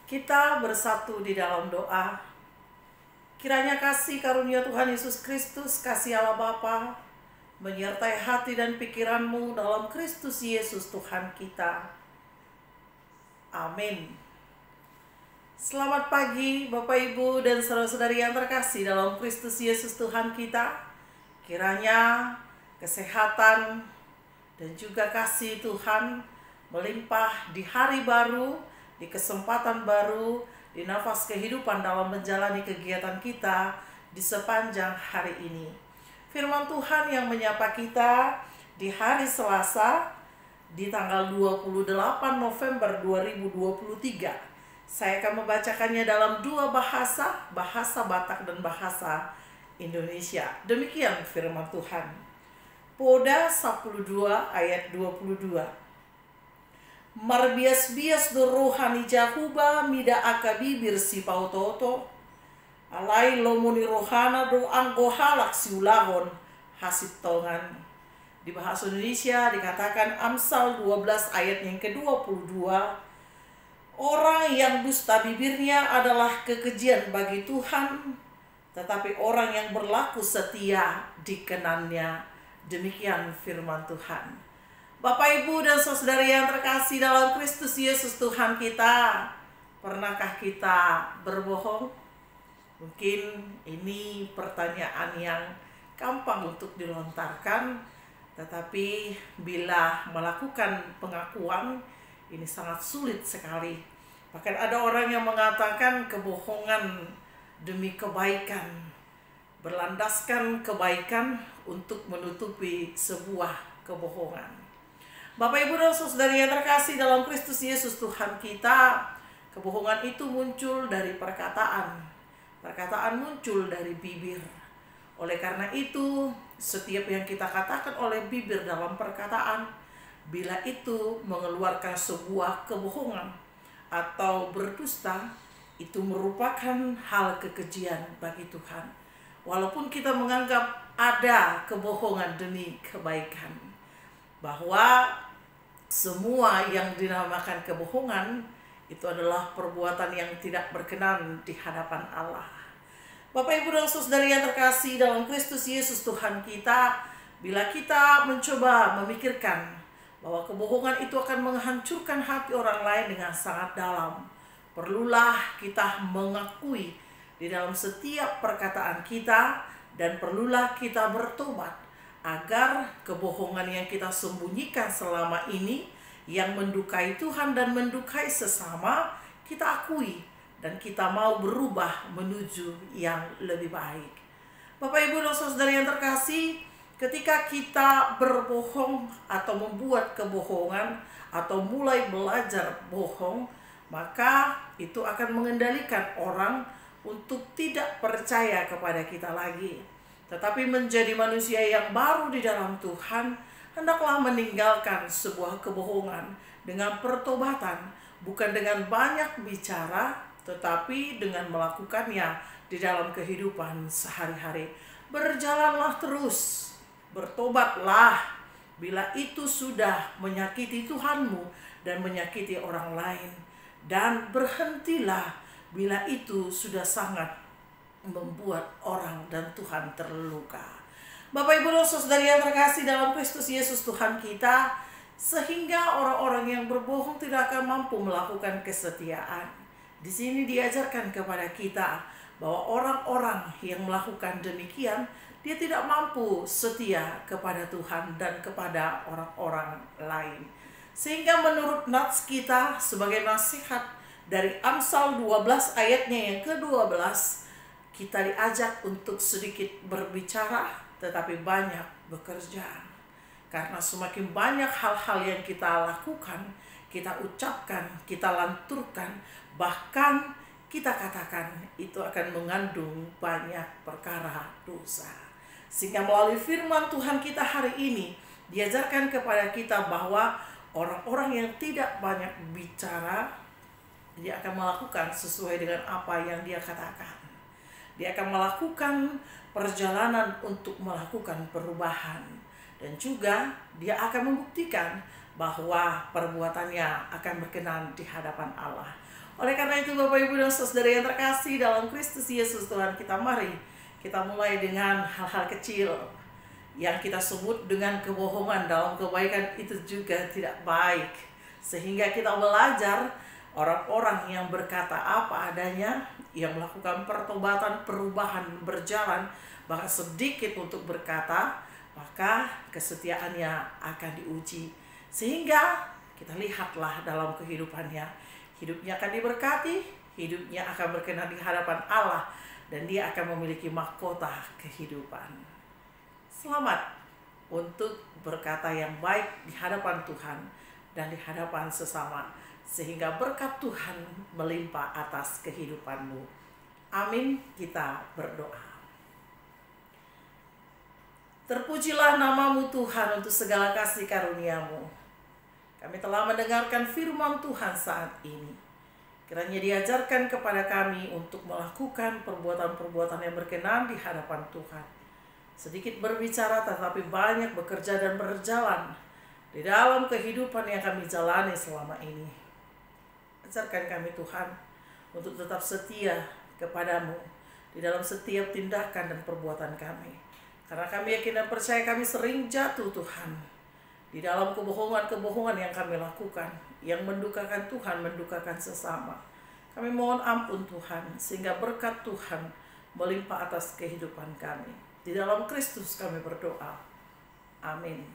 Kita bersatu di dalam doa. Kiranya kasih karunia Tuhan Yesus Kristus, kasih Allah Bapa, menyertai hati dan pikiranmu dalam Kristus Yesus Tuhan kita. Amin. Selamat pagi Bapak Ibu dan saudara-saudari yang terkasih dalam Kristus Yesus Tuhan kita. Kiranya kesehatan dan juga kasih Tuhan melimpah di hari baru, di kesempatan baru, di nafas kehidupan dalam menjalani kegiatan kita di sepanjang hari ini. Firman Tuhan yang menyapa kita di hari Selasa di tanggal 28 November 2023. Saya akan membacakannya dalam dua bahasa, bahasa Batak dan bahasa Indonesia. Demikian firman Tuhan. Poda 12 ayat 22. Marbias-bias do rohani jahuba mida akabibir si pautoto alai lomuni rohana do anggo halak siulahon hasib tongan. Di bahasa Indonesia dikatakan Amsal 12 ayat yang ke-22, orang yang dusta bibirnya adalah kekejian bagi Tuhan, tetapi orang yang berlaku setia dikenannya. Demikian firman Tuhan. Bapak, Ibu, dan saudara yang terkasih dalam Kristus Yesus Tuhan kita, pernahkah kita berbohong? Mungkin ini pertanyaan yang gampang untuk dilontarkan, tetapi bila melakukan pengakuan, ini sangat sulit sekali. Bahkan ada orang yang mengatakan kebohongan demi kebaikan, berlandaskan kebaikan untuk menutupi sebuah kebohongan. Bapak, Ibu, dan saudara yang terkasih dalam Kristus Yesus Tuhan kita, kebohongan itu muncul dari perkataan. Perkataan muncul dari bibir. Oleh karena itu, setiap yang kita katakan oleh bibir dalam perkataan, bila itu mengeluarkan sebuah kebohongan atau berdusta, itu merupakan hal kekejian bagi Tuhan. Walaupun kita menganggap ada kebohongan demi kebaikan, bahwa semua yang dinamakan kebohongan itu adalah perbuatan yang tidak berkenan di hadapan Allah. Bapak, Ibu, dan saudara yang terkasih dalam Kristus Yesus Tuhan kita, bila kita mencoba memikirkan bahwa kebohongan itu akan menghancurkan hati orang lain dengan sangat dalam, perlulah kita mengakui di dalam setiap perkataan kita, dan perlulah kita bertobat agar kebohongan yang kita sembunyikan selama ini yang mendukai Tuhan dan mendukai sesama, kita akui dan kita mau berubah menuju yang lebih baik. Bapak, Ibu, dan saudara yang terkasih, ketika kita berbohong atau membuat kebohongan atau mulai belajar bohong, maka itu akan mengendalikan orang untuk tidak percaya kepada kita lagi. Tetapi menjadi manusia yang baru di dalam Tuhan, hendaklah meninggalkan sebuah kebohongan dengan pertobatan, bukan dengan banyak bicara, tetapi dengan melakukannya di dalam kehidupan sehari-hari. Berjalanlah terus, bertobatlah bila itu sudah menyakiti Tuhanmu dan menyakiti orang lain, dan berhentilah bila itu sudah sangat membuat orang dan Tuhan terluka. Bapak, Ibu, dan saudara yang terkasih dalam Kristus Yesus Tuhan kita, sehingga orang-orang yang berbohong tidak akan mampu melakukan kesetiaan. Di sini diajarkan kepada kita bahwa orang-orang yang melakukan demikian, dia tidak mampu setia kepada Tuhan dan kepada orang-orang lain. Sehingga menurut nats kita sebagai nasihat dari Amsal 12 ayatnya yang ke-12, kita diajak untuk sedikit berbicara tetapi banyak bekerja. Karena semakin banyak hal-hal yang kita lakukan, kita ucapkan, kita lanturkan, bahkan kita katakan, itu akan mengandung banyak perkara dosa. Sehingga melalui firman Tuhan kita hari ini diajarkan kepada kita bahwa orang-orang yang tidak banyak bicara, dia akan melakukan sesuai dengan apa yang dia katakan. Dia akan melakukan perjalanan untuk melakukan perubahan. Dan juga dia akan membuktikan bahwa perbuatannya akan berkenan di hadapan Allah. Oleh karena itu Bapak Ibu dan Saudara yang terkasih dalam Kristus Yesus Tuhan kita, mari kita mulai dengan hal-hal kecil yang kita sebut dengan kebohongan. Dalam kebaikan itu juga tidak baik, sehingga kita belajar orang-orang yang berkata apa adanya, yang melakukan pertobatan, perubahan, berjalan bahkan sedikit untuk berkata, maka kesetiaannya akan diuji. Sehingga kita lihatlah dalam kehidupannya, hidupnya akan diberkati, hidupnya akan berkenan di hadapan Allah, dan dia akan memiliki mahkota kehidupan. Selamat untuk berkata yang baik di hadapan Tuhan dan di hadapan sesama, sehingga berkat Tuhan melimpah atas kehidupanmu. Amin. Kita berdoa. Terpujilah namamu Tuhan untuk segala kasih karunia-Mu. Kami telah mendengarkan firman Tuhan saat ini. Kiranya diajarkan kepada kami untuk melakukan perbuatan-perbuatan yang berkenan di hadapan Tuhan. Sedikit berbicara tetapi banyak bekerja dan berjalan di dalam kehidupan yang kami jalani selama ini. Ajarkan kami Tuhan untuk tetap setia kepadamu di dalam setiap tindakan dan perbuatan kami. Karena kami yakin dan percaya kami sering jatuh Tuhan di dalam kebohongan-kebohongan yang kami lakukan, yang mendukakan Tuhan, mendukakan sesama. Kami mohon ampun Tuhan, sehingga berkat Tuhan melimpah atas kehidupan kami. Di dalam Kristus kami berdoa. Amin.